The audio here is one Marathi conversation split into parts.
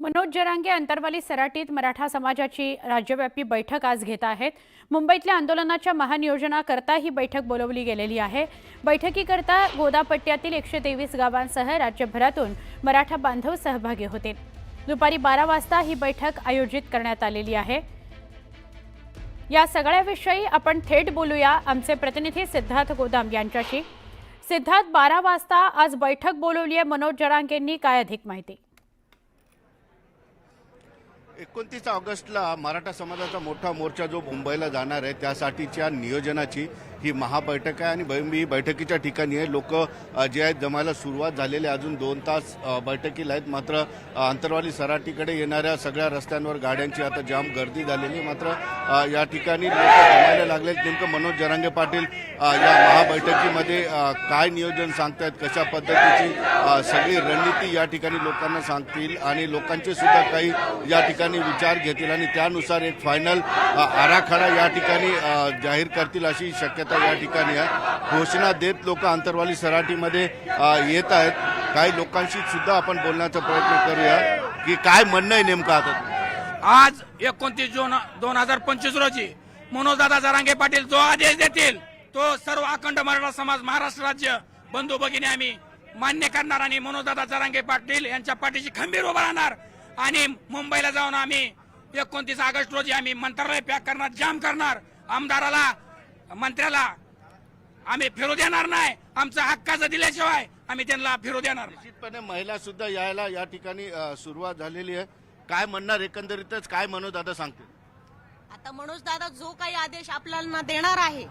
मनोज जरांगे अंतरवाली सराटीत मराठा समाजाची राज्यव्यापी बैठक आज घेत आहेत। मुंबईतल्या आंदोलनाच्या महानियोजनाकरता ही बैठक बोलवली गेलेली आहे। बैठकीकरता गोदापट्ट्यातील 123 गावांसह राज्यभरातून मराठा बांधव सहभागी होतील। दुपारी 12 वाजता ही बैठक आयोजित करण्यात आलेली आहे। या सगळ्याविषयी आपण थेट बोलूया आमचे प्रतिनिधी सिद्धार्थ गोदाम यांच्याशी। सिद्धार्थ, 12 वाजता आज बैठक बोलवली आहे मनोज जरांगेंनी, काय अधिक माहिती? 29 ऑगस्टला मराठा समाजाचा मोठा मोर्चा जो मुंबईला जाणार आहे त्यासाठीच्या नियोजनाची ही महाबैठक आहे आणि बैठकीच्या ठिकाणी आहे लोक जे आहेत जमायला सुरुवात झालेली आहे। अजून 2 तास बैठकीला आहेत। मात्र अंतरवाली सराटीकडे येणाऱ्या सगळ्या रस्त्यांवर गाड्यांची आता जाम गर्दी झालेली आहे। मात्र या ठिकाणी लोक जमायला लागले। नेमकं मनोज जरांगे पाटील या महाबैठकीमध्ये काय नियोजन सांगतायत, कशा पद्धतीची सगळी रणनीती या ठिकाणी लोकांना सांगतील आणि लोकांचे सुद्धा काही या ठिकाणी विचार घेतील आणि त्यानुसार एक फायनल आराखडा या ठिकाणी जाहीर करतील अशी शक्यता या ठिकाणी आहे। घोषणा देत लोक अंतरवाली सराटीमध्ये येत आहेत। काही लोकांशी सुद्धा आपण बोलण्याचा प्रयत्न करूया की काय म्हणणं आहे नेमकं आता। आज 29 जून 2025 रोजी मनोजदादा जरांगे पाटील जो आदेश देतील तो सर्व अखंड मराठा समाज महाराष्ट्र राज्य बंधू भगिनी आम्ही मान्य करणार आणि मनोजदादा जरांगे पाटील यांच्या पाठीशी खंबीर उभा राहणार आणि मुंबईला जाऊन आम्ही 29 ऑगस्ट रोजी आम्ही मंत्रालय पॅक करणार, जाम करणार। आमदाराला मंत्र्याला आम्ही फिरू देणार नाही। आमचं हक्काचं दिल्याशिवाय आम्ही त्यांना फिरू देणार नाही। निश्चितपणे महिला सुद्धा यायला या ठिकाणी सुरुवात झालेली आहे। काय म्हणणार एकंदरीतच, काय मनोज दादा सांगतील? आता मनोज दादा जो काही आदेश आपल्याला देणार आहे,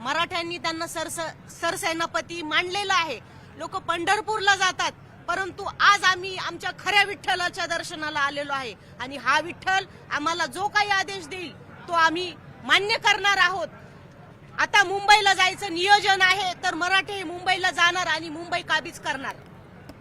मराठ्यांनी त्यांना सरसेनापती मानलेलं आहे। लोक पंढरपूरला जातात, परंतु आज आम्ही आमच्या खऱ्या विठ्ठलाच्या दर्शनाला आलेलो आहे आणि हा विठ्ठल आम्हाला जो काही आदेश देईल तो आम्ही मान्य करणार आहोत। आता मुंबईला जायचं नियोजन आहे तर मराठे मुंबईला जाणार आणि मुंबई काबीज करणार।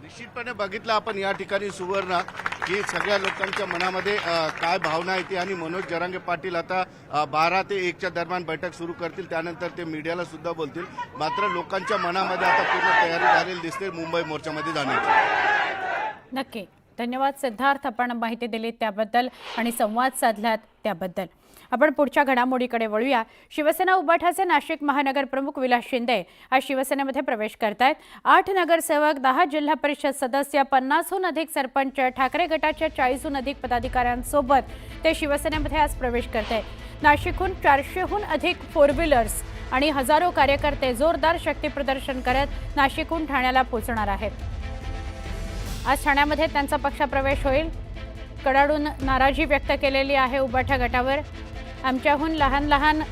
निश्चितपणे बघितलं आपण या ठिकाणी सुवर्ण की सगळ्या लोकांच्या मनामध्ये काय भावना आहे ती आणि मनोज जरांगे पाटील आता 12 ते 1 च्या दरम्यान बैठक सुरू करतील। त्यानंतर ते मीडियाला सुद्धा बोलतील। मात्र लोकांच्या मनामध्ये आता पूर्ण तयारी झालेली दिसते मुंबई मोर्चामध्ये जाण्याची। नक्की, धन्यवाद सिद्धार्थ, आपण माहिती दिली त्याबद्दल आणि संवाद साधलात त्याबद्दल। आपण पुढच्या घडामोडीकडे वळूया। शिवसेना उबाठाचे नाशिक महानगर प्रमुख विलास शिंदे आज शिवसेनेमध्ये प्रवेश करतायत। 8 नगरसेवक, 10 जिल्हा परिषद सदस्य, 50हून अधिक सरपंच, ठाकरे गटाच्या 40हून अधिक पदाधिकाऱ्यांसोबत ते शिवसेनेमध्ये आज प्रवेश करतायत। नाशिकहून 400हून अधिक 4 व्हीलर्स आणि हजारो कार्यकर्ते जोरदार शक्ती प्रदर्शन करत नाशिकहून ठाण्याला पोहोचणार आहेत। आज ठाण्यामध्ये त्यांचा पक्षप्रवेश होईल। कडाडून नाराजी व्यक्त केलेली आहे उबाठा गटावर। आमच्याहून लहान लहान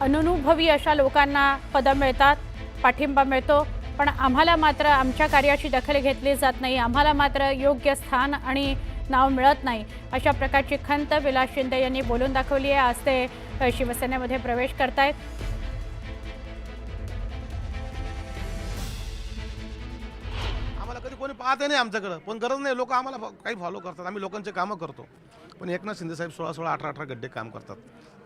अनुभवी अशा लोकांना पदं मिळतात, पाठिंबा मिळतो, पण आम्हाला मात्र आमच्या कार्याची दखल घेतली जात नाही, आम्हाला मात्र योग्य स्थान आणि नाव मिळत नाही, अशा प्रकारची खंत विलास शिंदे यांनी बोलून दाखवली आहे। आज ते शिवसेनेमध्ये प्रवेश करतायत। कधी कोणी पाहत नाही आमच्याकडे, पण गरज नाही, लोक आम्हाला काही फॉलो करतात, आम्ही लोकांचे कामं करतो। पण एकनाथ शिंदे साहेब 16-16, 18-18 गड्डे काम करतात,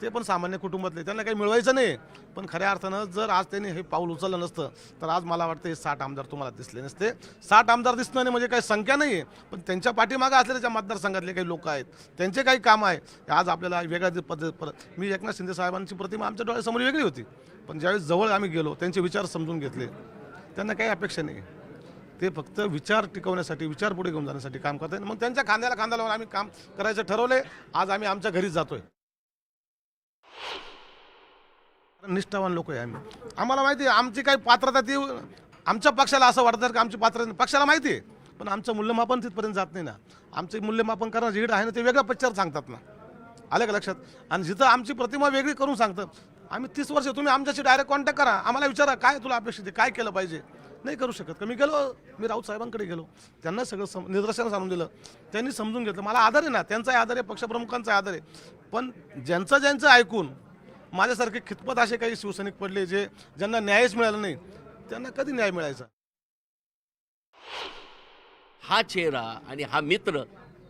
ते पण सामान्य कुटुंबातले, त्यांना काही मिळवायचं नाही। पण खऱ्या अर्थानं जर आज त्यांनी हे पाऊल उचललं नसतं तर आज मला वाटतं हे 60 आमदार तुम्हाला दिसले नसते। 60 आमदार दिसणं नाही म्हणजे काही संख्या नाही आहे, पण त्यांच्या पाठीमागे असलेल्या ज्या मतदारसंघातले काही लोक आहेत त्यांचे काही काम आहे, आज आपल्याला वेगळ्या पद्धत। मी एकनाथ शिंदे साहेबांची प्रतिमा आमच्या डोळ्यासमोर वेगळी होती, पण ज्यावेळेस जवळ आम्ही गेलो त्यांचे विचार समजून घेतले, त्यांना काही अपेक्षा नाही, ते फक्त विचार टिकवण्यासाठी, विचार पुढे घेऊन जाण्यासाठी काम करतात। मग त्यांच्या खांद्याला खांदा लावून आम्ही काम करायचं ठरवले। आज आम्ही आमच्या घरीच जातोय। निष्ठावान लोक आहे आम्ही, आम्हाला माहिती आहे आमची काही पात्रता ती, आमच्या पक्षाला असं वाटतं की आमची पात्रता पक्षाला माहिती आहे, पण आमचं मूल्यमापन तिथपर्यंत जात नाही ना। आमचे मूल्यमापन करणार जीड आहे ना ते वेगळ्या पक्षावर सांगतात ना, आलं का लक्षात? आणि जिथं आमची प्रतिमा वेगळी करून सांगतं, आम्ही 30 वर्ष, तुम्ही आमच्याशी डायरेक्ट कॉन्टॅक्ट करा, आम्हाला विचारा काय तुला अपेक्षित आहे, काय केलं पाहिजे। नाही करू शकत का? मी राऊत साहेबांकडे गेलो, त्यांना सगळं निदर्शनास आणून दिलं, त्यांनी समजून घेतलं। मला आदर आहे ना, त्यांचाही आदर आहे, पक्षप्रमुखांचा आदर आहे, पण ज्यांचं ऐकून माझ्यासारखे खितपत असे काही शिवसैनिक पडले ज्यांना न्यायच मिळाला नाही, त्यांना कधी न्याय मिळायचा? हा चेहरा आणि हा मित्र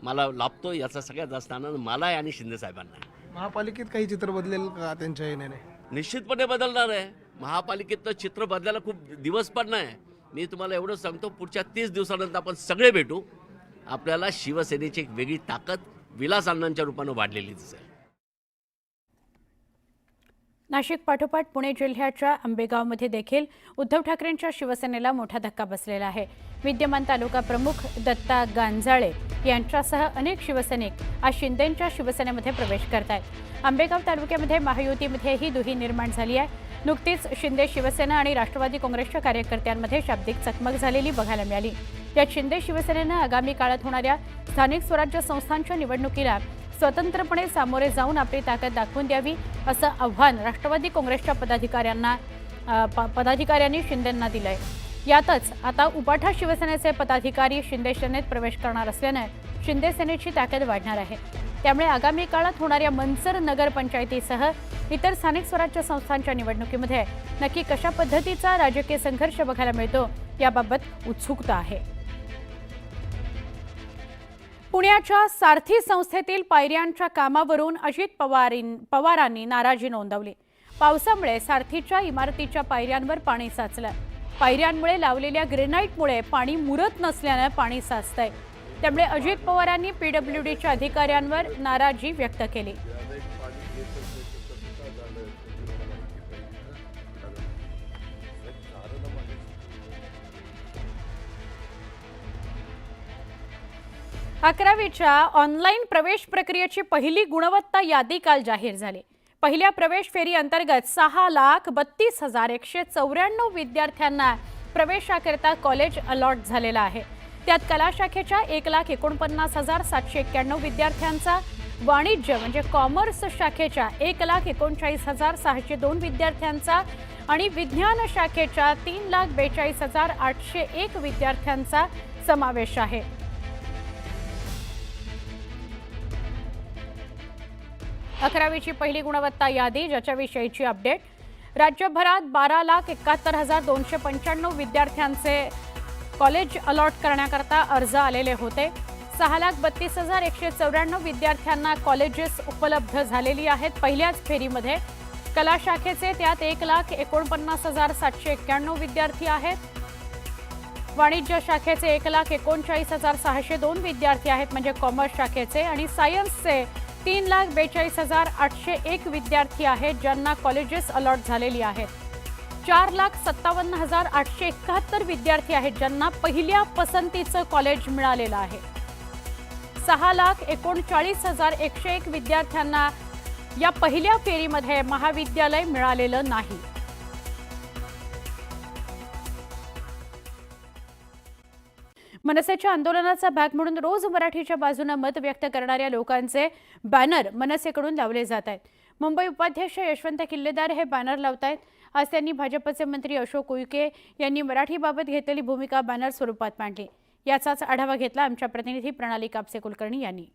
मला लाभतो याचा सगळ्यात जास्त आनंद मला आहे आणि शिंदे साहेबांना। महापालिकेत काही चित्र बदलेल का त्यांच्या येण्याने? निश्चितपणे बदलणार आहे। महापालिकेतलं चित्र बदलायला खूप दिवस पण नाही। मी तुम्हाला एवढं सांगतो, पुढच्या 30 दिवसानंतर आपण सगळे भेटू आपल्याला शिवसेनेची एक वेगळी ताकद विलास अण्णांच्या रूपानं वाढलेली दिसेल. नाशिक पाठोपाठ पुणे जिल्ह्याच्या आंबेगावमध्ये देखील उद्धव ठाकरेंच्या शिवसेनेला मोठा धक्का बसलेला आहे. विद्यमान तालुका प्रमुख दत्ता गांजाळे यांच्यासह अनेक शिवसैनिक आज शिंदेंच्या शिवसेनेमध्ये प्रवेश करत आहेत. आंबेगाव तालुक्यामध्ये महायुतीमध्येही दुही निर्माण झाली आहे. नुकतीच शिंदे शिवसेना आणि राष्ट्रवादी काँग्रेसच्या कार्यकर्त्यांमध्ये शाब्दिक चकमक झालेली बघायला मिळाली. यात शिंदे शिवसेनेनं आगामी काळात होणाऱ्या स्थानिक स्वराज्य संस्थांच्या निवडणुकीला स्वतंत्रपणे सामोरे जाऊन आपली ताकद दाखवून द्यावी असं आव्हान राष्ट्रवादी काँग्रेसच्या पदाधिकाऱ्यांनी शिंदेंना दिलंय. यातच आता उपाठा शिवसेनेचे पदाधिकारी शिंदे सेनेत प्रवेश करणार असल्यानं शिंदे सेनेची ताकद वाढणार आहे. त्यामुळे आगामी काळात होणाऱ्या मनसर नगरपंचायतीसह इतर स्थानिक स्वराज्य संस्थांच्या निवडणुकीमध्ये नक्की कशा पद्धतीचा राजकीय संघर्ष बघायला मिळतो याबाबत उत्सुकता आहे. पुण्याच्या सारथी संस्थेतील पायऱ्यांच्या कामावरून अजित पवारांनी नाराजी नोंदवली. पावसामुळे सारथीच्या इमारतीच्या पायऱ्यांवर पाणी साचलं. पायऱ्यांमुळे लावलेल्या ग्रेनाईटमुळे पाणी मुरत नसल्यानं पाणी साचतंय. त्यामुळे अजित पवारांनी पीडब्ल्यूडीच्या अधिकाऱ्यांवर नाराजी व्यक्त केली. अकरावीच्या ऑनलाईन प्रवेश प्रक्रियेची पहिली गुणवत्ता यादी काल जाहीर झाली. पहिल्या प्रवेश फेरी अंतर्गत 6,32,194 विद्यार्थ्यांना प्रवेशाकरता कॉलेज अलॉट झालेलं आहे. त्यात कला शाखेच्या 1,49,791 विद्यार्थ्यांचा, वाणिज्य म्हणजे कॉमर्स शाखेच्या 1,39,602 विद्यार्थ्यांचा आणि विज्ञान शाखेच्या 3,42,801 विद्यार्थ्यांचा समावेश आहे. अकरावीची पहिली गुणवत्ता यादी ज्याच्याविषयीची अपडेट. राज्यभरात 12,71,295 विद्यार्थ्यांचे कॉलेज अलॉट करण्याकरता अर्ज आलेले होते. 6,32,194 विद्यार्थ्यांना कॉलेजेस उपलब्ध झालेली आहेत पहिल्याच फेरीमध्ये. कला शाखेचे त्यात 1,49,791 विद्यार्थी आहेत. वाणिज्य शाखेचे 1,39,602 विद्यार्थी आहेत म्हणजे कॉमर्स शाखेचे, आणि सायन्सचे 3,42,801 विद्यार्थी आहेत ज्यांना कॉलेजेस अलॉट झालेली आहेत. 4,57,871 विद्यार्थी आहेत ज्यांना पहिल्या पसंतीचं कॉलेज मिळालेलं आहे. 6,39,101 विद्यार्थ्यांना या पहिल्या फेरीमध्ये महाविद्यालय मिळालेलं नाही. मनसेच्या आंदोलनाचा भाग म्हणून रोज मराठीच्या बाजूने मत व्यक्त करणाऱ्या लोकांचे बॅनर मनसेकडून लावले जात आहेत. मुंबई उपाध्यक्ष यशवंत किल्लेदार हे बॅनर लावत आहेत. आज त्यांनी भाजपचे मंत्री अशोक उईके यांनी मराठीबाबत घेतलेली भूमिका बॅनर स्वरूपात मांडली. याचाच आढावा घेतला आमच्या प्रतिनिधी प्रणाली कापसे कुलकर्णी यांनी.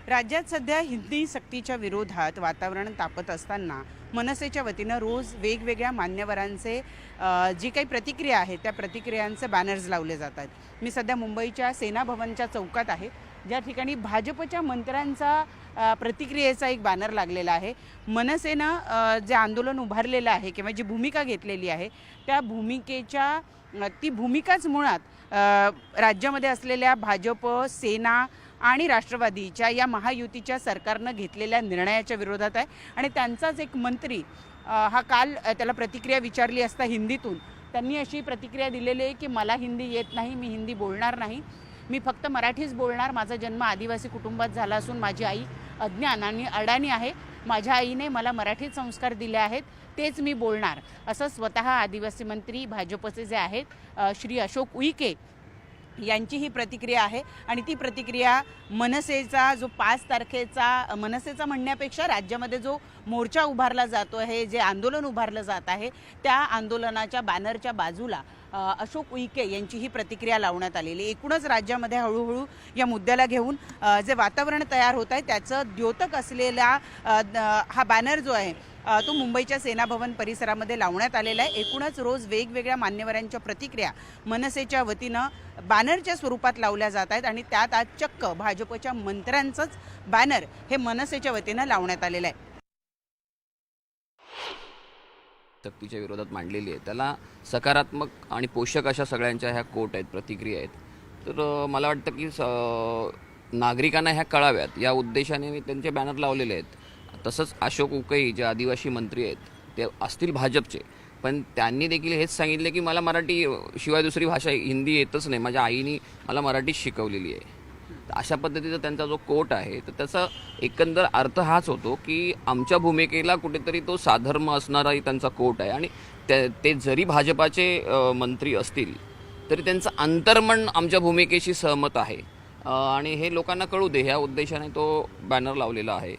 राज्यात सध्या हिंदी सक्तीच्या विरोधात वातावरण तापत असताना मनसेच्या वतीनं रोज वेगवेगळ्या मान्यवरांचे जी काही प्रतिक्रिया आहेत त्या प्रतिक्रियांचे बॅनर्स लावले जातात. मी सध्या मुंबईच्या सेना भवनच्या चौकात आहे, ज्या ठिकाणी भाजपच्या मंत्र्यांचा प्रतिक्रियेचा एक बॅनर लागलेला आहे. मनसेनं जे आंदोलन उभारलेलं आहे किंवा जी भूमिका घेतलेली आहे त्या ती भूमिकाच मुळात राज्यामध्ये असलेल्या भाजप, सेना आणि राष्ट्रवादीच्या या महायुतीच्या सरकारनं घेतलेल्या निर्णयाच्या विरोधात आहे. आणि त्यांचाच एक मंत्री हा काल त्याला प्रतिक्रिया विचारली असता हिंदीतून त्यांनी अशी प्रतिक्रिया दिलेली आहे की मला हिंदी येत नाही, मी हिंदी बोलणार नाही, मी फक्त मराठीच बोलणार. माझा जन्म आदिवासी कुटुंबात झाला असून माझी आई अज्ञान आणि अडाणी आहे. माझ्या आईने मला मराठीत संस्कार दिले आहेत, तेच मी बोलणार, असं स्वतः आदिवासी मंत्री भाजपचे जे आहेत श्री अशोक उईके यांची ही प्रतिक्रिया आहे. आणि ती प्रतिक्रिया मनसेचा जो 5 तारखेचा मनसेचा म्हणण्यापेक्षा राज्यामध्ये जो मोर्चा उभारला जातो आहे, जे आंदोलन उभारलं जात आहे, त्या आंदोलनाच्या बॅनरच्या बाजूला अशोक उईके यांची ही प्रतिक्रिया लावण्यात आलेली. एकूणच राज्यामध्ये हळूहळू या मुद्द्याला घेऊन जे वातावरण तयार होत आहे त्याचं द्योतक असलेला हा बॅनर जो आहे तो मुंबईच्या सेना भवन परिसरामध्ये लावण्यात आलेला आहे. एकूणच रोज वेगवेगळ्या मान्यवरांच्या प्रतिक्रिया मनसेच्या वतीनं बॅनरच्या स्वरूपात लावल्या जात आहेत आणि त्यात आज चक्क भाजपच्या मंत्र्यांचंच बॅनर हे मनसेच्या वतीनं लावण्यात आलेलं आहे. सक्तीच्या विरोधात मांडलेली आहे त्याला सकारात्मक आणि पोषक अशा सगळ्यांच्या ह्या कोट आहेत, प्रतिक्रिया आहेत. तर मला वाटतं की नागरिकांना ह्या कळाव्यात या उद्देशाने मी त्यांचे बॅनर लावलेले आहेत. तसंच अशोक उकई जे आदिवासी मंत्री आहेत ते असतील भाजपचे, पण त्यांनी देखील हेच सांगितले की मला मराठी शिवाय दुसरी भाषा हिंदी येतच नाही, माझ्या आईने मला मराठीच शिकवलेली आहे. तर अशा पद्धतीचा त्यांचा जो कोट आहे तर त्याचा एकंदर अर्थ हाच होतो की आमच्या भूमिकेला कुठेतरी तो साधर्म असणाराही त्यांचा कोट आहे. आणि ते जरी भाजपाचे मंत्री असतील तरी त्यांचं अंतर्मन आमच्या भूमिकेशी सहमत आहे आणि हे लोकांना कळू दे ह्या उद्देशाने तो बॅनर लावलेला आहे.